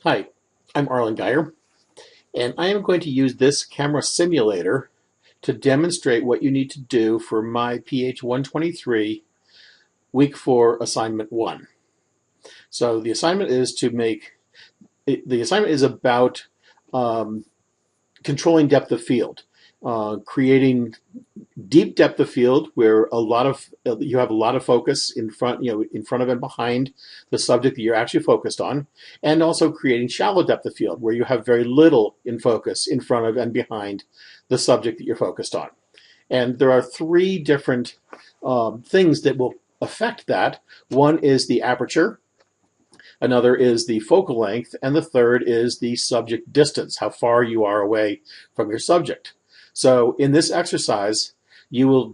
Hi, I'm Arlen Geyer, and I am going to use this camera simulator to demonstrate what you need to do for my PH 123 Week 4 Assignment 1. So the assignment is about um, controlling depth of field, creating deep depth of field where you have a lot of focus in front of and behind the subject that you're actually focused on, and also creating shallow depth of field where you have very little in focus in front of and behind the subject that you're focused on. And there are three different things that will affect that. One is the aperture, another is the focal length, and the third is the subject distance, how far you are away from your subject. So in this exercise, you will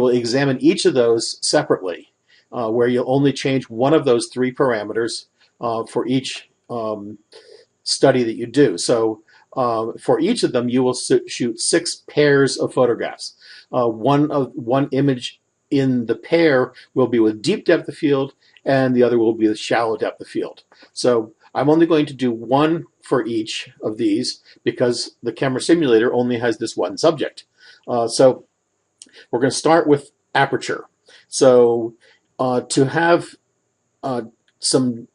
examine each of those separately, where you'll only change one of those three parameters for each study that you do. So for each of them, you will shoot 6 pairs of photographs. One image in the pair will be with deep depth of field, and the other will be with shallow depth of field. So I'm only going to do one for each of these because the camera simulator only has this one subject. So we're going to start with aperture. So to have some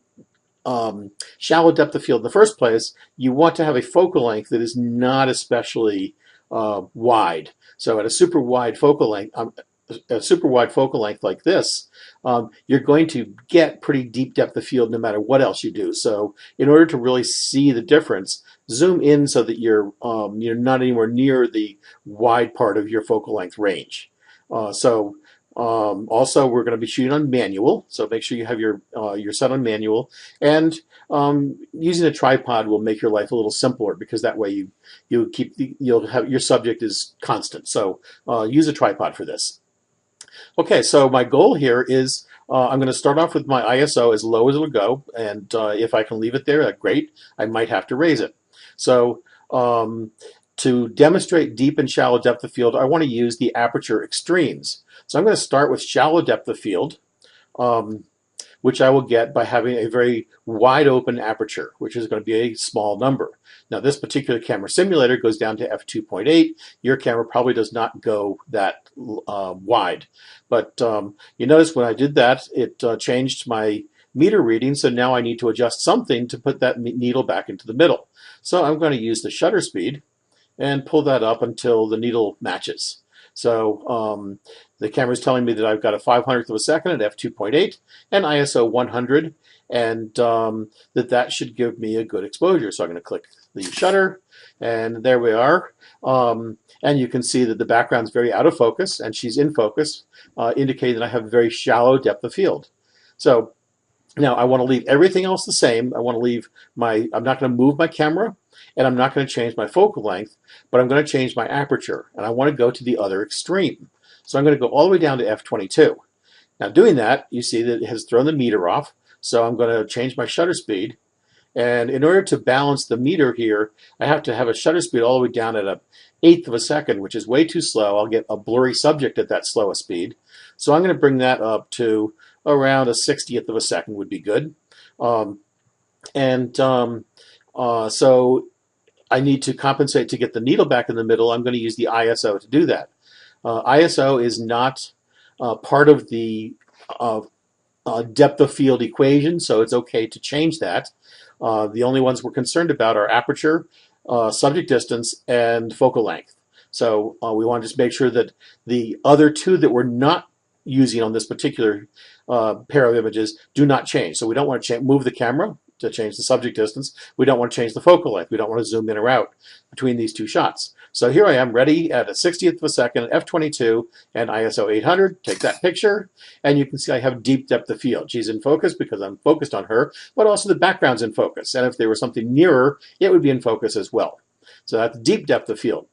shallow depth of field in the first place, you want to have a focal length that is not especially wide. So at a super wide focal length, like this, you're going to get pretty deep depth of field no matter what else you do. So in order to really see the difference, zoom in so that you're not anywhere near the wide part of your focal length range. Also, we're going to be shooting on manual, so make sure you have your set on manual. And using a tripod will make your life a little simpler because that way you'll have your subject is constant. So use a tripod for this. Okay, so my goal here is I'm going to start off with my ISO as low as it'll go, and if I can leave it there, great. I might have to raise it. So to demonstrate deep and shallow depth of field, I want to use the aperture extremes. So I'm going to start with shallow depth of field, which I will get by having a very wide open aperture, which is going to be a small number. Now this particular camera simulator goes down to f2.8. Your camera probably does not go that wide. But you notice when I did that, it changed my meter reading, so now I need to adjust something to put that needle back into the middle. So I'm going to use the shutter speed and pull that up until the needle matches. So the camera is telling me that I've got a 500th of a second at f2.8 and ISO 100, and that should give me a good exposure. So I'm going to click the shutter, and there we are. And you can see that the background is very out of focus, and she's in focus, indicating that I have a very shallow depth of field. So now I want to leave everything else the same. I'm not going to move my camera, and I'm not going to change my focal length, but I'm going to change my aperture, and I want to go to the other extreme. So I'm going to go all the way down to f22. Now doing that, you see that it has thrown the meter off, so I'm going to change my shutter speed, and in order to balance the meter here, I have to have a shutter speed all the way down at an eighth of a second, which is way too slow. I'll get a blurry subject at that slowest speed. So I'm going to bring that up to around a 60th of a second would be good. So I need to compensate to get the needle back in the middle. I'm going to use the ISO to do that. ISO is not part of the depth of field equation, so it's okay to change that. The only ones we're concerned about are aperture, subject distance, and focal length. So we want to just make sure that the other two that we're not using on this particular pair of images do not change. So we don't want to move the camera to change the subject distance. We don't want to change the focal length. We don't want to zoom in or out between these two shots. So here I am ready at a 60th of a second, f22, and ISO 800. Take that picture, and you can see I have deep depth of field. She's in focus because I'm focused on her, but also the background's in focus. And if there was something nearer, it would be in focus as well. So that's deep depth of field.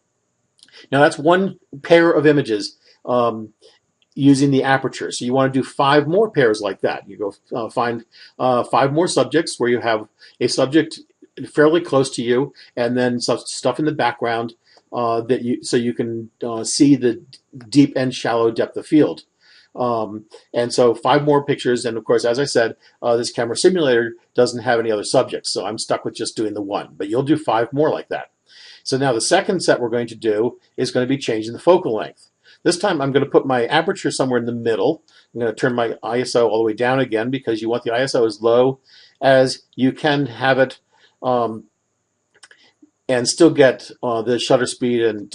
Now that's one pair of images using the aperture. So you want to do 5 more pairs like that. You go find 5 more subjects where you have a subject fairly close to you, and then stuff in the background so you can see the deep and shallow depth of field. And so 5 more pictures. And of course, as I said, this camera simulator doesn't have any other subjects. So I'm stuck with just doing the one. But you'll do 5 more like that. So now the second set we're going to do is going to be changing the focal length. This time I'm going to put my aperture somewhere in the middle. I'm going to turn my ISO all the way down again because you want the ISO as low as you can have it, and still get the shutter speed and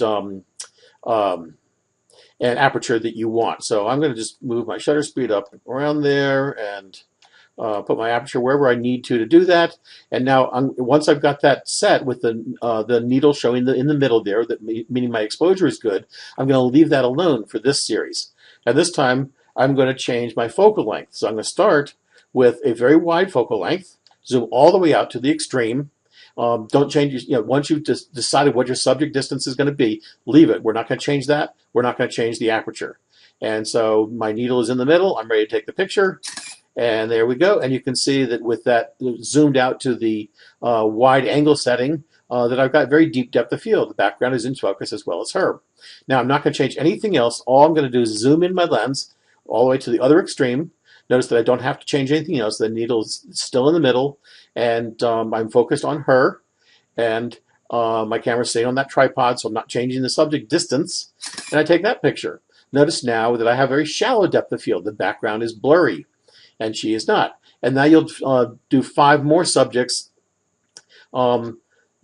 aperture that you want. So I'm going to just move my shutter speed up around there and put my aperture wherever I need to do that. And now, once I've got that set with the needle showing in the middle there, meaning my exposure is good, I'm going to leave that alone for this series. And this time, I'm going to change my focal length. So I'm going to start with a very wide focal length, zoom all the way out to the extreme. Don't change, once you've just decided what your subject distance is going to be, leave it. We're not going to change that. We're not going to change the aperture. And so my needle is in the middle. I'm ready to take the picture. And there we go. And you can see that with that zoomed out to the wide angle setting, that I've got very deep depth of field. The background is in focus as well as her. Now I'm not going to change anything else. All I'm going to do is zoom in my lens all the way to the other extreme. Notice that I don't have to change anything else. The needle is still in the middle, and I'm focused on her. And my camera's staying on that tripod, so I'm not changing the subject distance. And I take that picture. Notice now that I have very shallow depth of field. The background is blurry, and she is not. And now you'll do 5 more subjects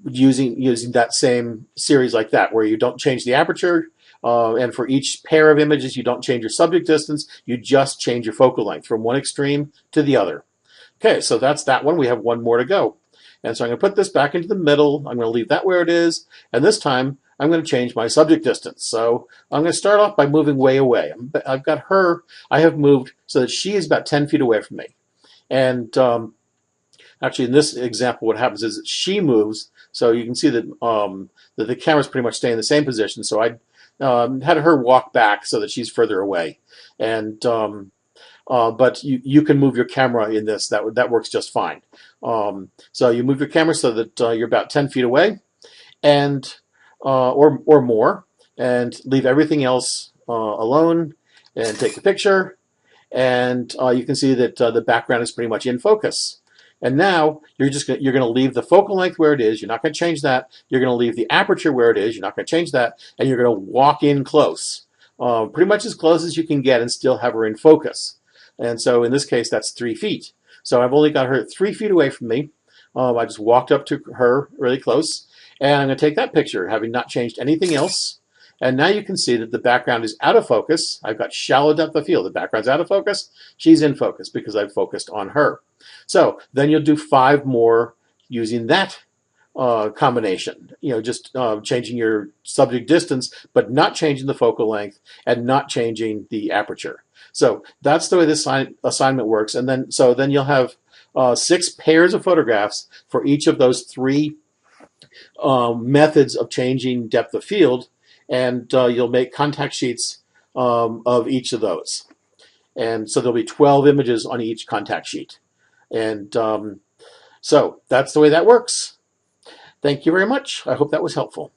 using that same series like that, where you don't change the aperture. And for each pair of images, you don't change your subject distance. You just change your focal length from one extreme to the other. Okay, so that's that one. We have 1 more to go. And so I'm going to put this back into the middle. I'm going to leave that where it is. And this time, I'm going to change my subject distance. So I'm going to start off by moving way away. I've got her. I have moved so that she is about 10 feet away from me. And actually, in this example, what happens is that she moves. So you can see that, that the camera's pretty much staying in the same position. So I had her walk back so that she's further away. And but you can move your camera in this. That works just fine. So you move your camera so that you're about 10 feet away, and or more, and leave everything else alone, and take the picture. And you can see that the background is pretty much in focus. And now you're going to leave the focal length where it is. You're not going to change that. You're going to leave the aperture where it is. You're not going to change that. And you're going to walk in close, pretty much as close as you can get and still have her in focus. And so in this case, that's 3 feet. So I've only got her 3 feet away from me. I just walked up to her really close. And I'm going to take that picture, having not changed anything else. And now you can see that the background is out of focus. I've got shallow depth of field. The background's out of focus. She's in focus because I've focused on her. So then you'll do 5 more using that combination. Just changing your subject distance, but not changing the focal length and not changing the aperture. So that's the way this assignment works. And then you'll have 6 pairs of photographs for each of those 3 methods of changing depth of field. And you'll make contact sheets of each of those. And so there'll be 12 images on each contact sheet. And so that's the way that works. Thank you very much. I hope that was helpful.